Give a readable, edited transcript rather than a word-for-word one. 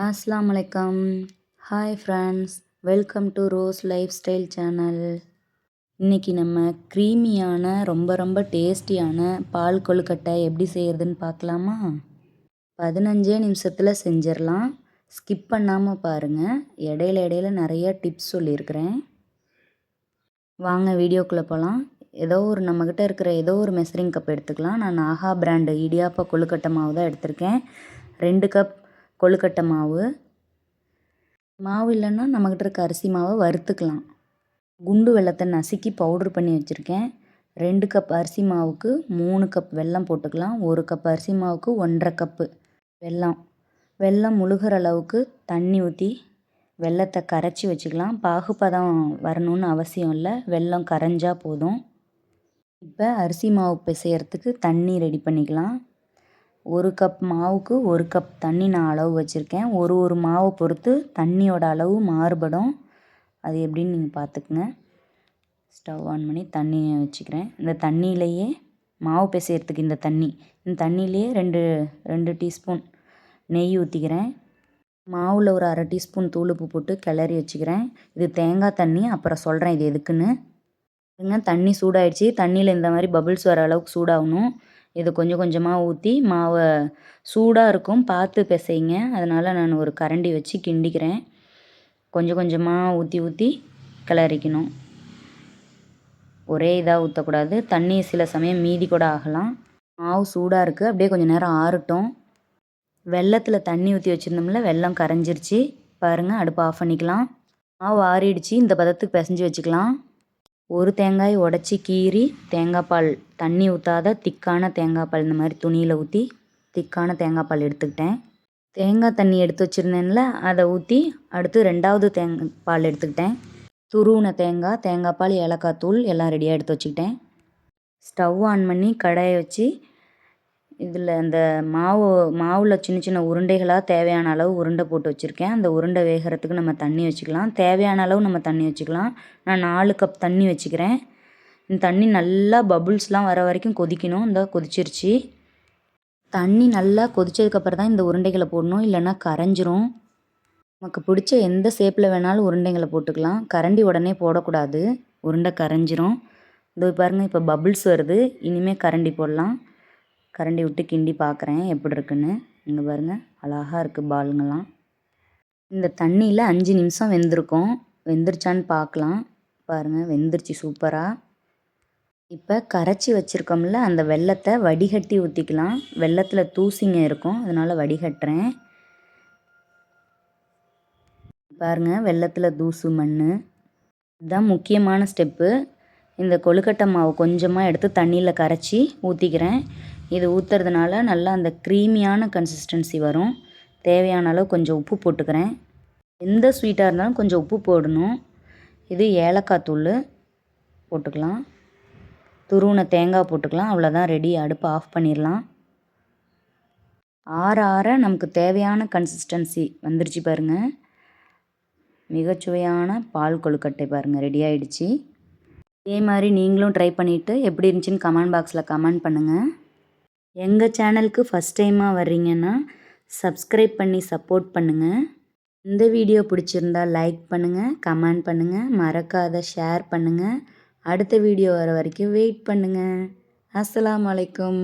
அஸ்ஸலாமு அலைக்கம். Hi friends, welcome to Rose lifestyle channel. இன்றைக்கி நம்ம க்ரீமியான ரொம்ப ரொம்ப டேஸ்டியான பால் கொழுக்கட்டை எப்படி செய்கிறதுன்னு பார்க்கலாமா? 15 நிமிஷத்தில் செஞ்சிடலாம். ஸ்கிப் பண்ணாமல் பாருங்கள். இடையில நிறைய டிப்ஸ் சொல்லியிருக்கிறேன். வாங்க வீடியோக்குள்ளே போகலாம். நம்மக்கிட்ட இருக்கிற ஏதோ ஒரு மெஷரிங் கப் எடுத்துக்கலாம். நான் நாகா பிராண்டு இடியாப்ப கொழுக்கட்டை மாவு தான் எடுத்திருக்கேன். 2 கப் கொழுக்கட்டை மாவு இல்லைன்னா நம்மக்கிட்ட இருக்க அரிசி மாவை வறுத்துக்கலாம். குண்டு வெல்லத்தை நசுக்கி பவுட்ரு பண்ணி வச்சுருக்கேன். 2 கப் அரிசி மாவுக்கு 3 கப் வெல்லம் போட்டுக்கலாம். 1 கப் அரிசி மாவுக்கு 1.5 கப்பு வெல்லம் முழுகிற அளவுக்கு தண்ணி ஊற்றி வெல்லத்தை கரைச்சி வச்சுக்கலாம். பாகுப்பதம் வரணும்னு அவசியம் இல்லை, வெல்லம் கரைஞ்சா போதும். இப்போ அரிசி மாவு பிசையறதுக்கு தண்ணி ரெடி பண்ணிக்கலாம். 1 கப் மாவுக்கு 1 கப் தண்ணி நான் அளவு வச்சுருக்கேன். ஒரு மாவை பொறுத்து தண்ணியோட அளவு மாறுபடும். அது எப்படின்னு நீங்கள் பார்த்துக்குங்க. ஸ்டவ் ஆன் பண்ணி தண்ணியை வச்சுக்கிறேன். இந்த தண்ணியிலையே மாவு பிசையறதுக்கு இந்த தண்ணியிலையே 2 டீஸ்பூன் நெய் ஊற்றிக்கிறேன். மாவில் ஒரு 1/2 டீஸ்பூன் தூளுப்பு போட்டு கிளறி வச்சுக்கிறேன். இது தேங்காய் தண்ணி, அப்புறம் சொல்கிறேன் இது எதுக்குன்னு. தண்ணி சூடாயிடுச்சு. தண்ணியில் இந்த மாதிரி பபிள்ஸ் வர அளவுக்கு சூடாகணும். இது கொஞ்சம் கொஞ்சமாக ஊற்றி மாவை சூடாக இருக்கும், பார்த்து பிசைங்க. அதனால் நான் ஒரு கரண்டி வச்சு கிண்டிக்கிறேன். கொஞ்சம் கொஞ்சமாக ஊற்றி கிளறிக்கணும். ஒரே இதாக ஊற்றக்கூடாது. தண்ணி சில சமயம் மீதி கூட ஆகலாம். மாவு சூடாக இருக்குது, அப்படியே கொஞ்சம் நேரம் ஆறட்டும். வெல்லத்தில் தண்ணி ஊற்றி வச்சுருந்தோம்ல, வெல்லம் கரைஞ்சிருச்சு பாருங்கள். அடுப்பு ஆஃப் பண்ணிக்கலாம். மாவு ஆறிடுச்சு. இந்த பதத்துக்கு பிசைஞ்சு வச்சுக்கலாம். ஒரு தேங்காய் உடச்சி கீறி தேங்காய் பால், தண்ணி ஊற்றாத திக்கான தேங்காய் பால், இந்த மாதிரி துணியில் ஊற்றி திக்கான தேங்காய் பால் எடுத்துக்கிட்டேன். தேங்காய் தண்ணி எடுத்து வச்சுருந்தேன்ல, அதை ஊற்றி அடுத்து 2வது தேங்காய் பால் எடுத்துக்கிட்டேன். துருவின தேங்காய் பால், ஏலக்காய் தூள் எல்லாம் ரெடியாக எடுத்து வச்சுக்கிட்டேன். ஸ்டவ் ஆன் பண்ணி கடாயை வச்சு இதில் அந்த மாவில் சின்ன சின்ன உருண்டைகளாக தேவையான அளவு உருண்டை போட்டு வச்சுருக்கேன். அந்த உருண்டை வேகிறதுக்கு நம்ம தண்ணி வச்சுக்கலாம். தேவையான அளவு நம்ம தண்ணி வச்சுக்கலாம். நான் 4 கப் தண்ணி வச்சுக்கிறேன். இந்த தண்ணி நல்லா பபுள்ஸ்லாம் வர வரைக்கும் கொதிக்கணும். இந்த கொதிச்சிருச்சு. தண்ணி நல்லா கொதிச்சதுக்கப்புறம் தான் இந்த உருண்டைகளை போடணும், இல்லைன்னா கரைஞ்சிரும். நமக்கு பிடிச்ச எந்த ஷேப்பில் வேணாலும் உருண்டைகளை போட்டுக்கலாம். கரண்டி உடனே போடக்கூடாது, உருண்டை கரைஞ்சிரும். இதோ பாருங்கள், இப்போ பபுள்ஸ் வருது. இனிமேல் கரண்டி போடலாம். கரண்டி விட்டு கிண்டி பார்க்குறேன் எப்படி இருக்குன்னு. இங்கே பாருங்கள், அழகாக இருக்குது பாலுங்கள்லாம். இந்த தண்ணியில் 5 நிமிஷம் வெந்திருக்கும். வெந்துருச்சான்னு பார்க்கலாம். பாருங்கள், வெந்துருச்சு சூப்பராக. இப்போ கரைச்சி வச்சுருக்கோம்ல, அந்த வெல்லத்தை வடிகட்டி ஊற்றிக்கலாம். வெல்லத்தில் தூசிங்க இருக்கும், அதனால் வடிகட்டுறேன். பாருங்கள், வெல்லத்தில் தூசு மண். இதுதான் முக்கியமான ஸ்டெப்பு. இந்த கொழுக்கட்டை மாவு கொஞ்சமாக எடுத்து தண்ணியில் கரைச்சி ஊற்றிக்கிறேன். இது ஊற்றுறதுனால நல்லா அந்த க்ரீமியான கன்சிஸ்டன்சி வரும். தேவையான அளவு கொஞ்சம் உப்பு போட்டுக்கிறேன். எந்த ஸ்வீட்டாக இருந்தாலும் கொஞ்சம் உப்பு போடணும். இது ஏலக்காய் தூள் போட்டுக்கலாம். துருவின தேங்காய் போட்டுக்கலாம். அவ்வளோதான், ரெடி. அடுப்பு ஆஃப் பண்ணிடலாம். ஆற நமக்கு தேவையான கன்சிஸ்டன்சி வந்துருச்சு பாருங்கள். மிகச்சுவையான பால் கொழுக்கட்டை பாருங்கள், ரெடி ஆகிடுச்சு. இதே மாதிரி நீங்களும் ட்ரை பண்ணிவிட்டு எப்படி இருந்துச்சுன்னு கமெண்ட் பாக்ஸில் கமெண்ட் பண்ணுங்கள். எங்கள் சேனலுக்கு ஃபஸ்ட் டைமாக வர்றீங்கன்னா சப்ஸ்கிரைப் பண்ணி சப்போர்ட் பண்ணுங்கள். இந்த வீடியோ பிடிச்சிருந்தா லைக் பண்ணுங்கள், கமெண்ட் பண்ணுங்கள், மறக்காத ஷேர் பண்ணுங்கள். அடுத்த வீடியோ வர வரைக்கும் வெயிட் பண்ணுங்கள். அஸ்ஸலாமு அலைக்கும்.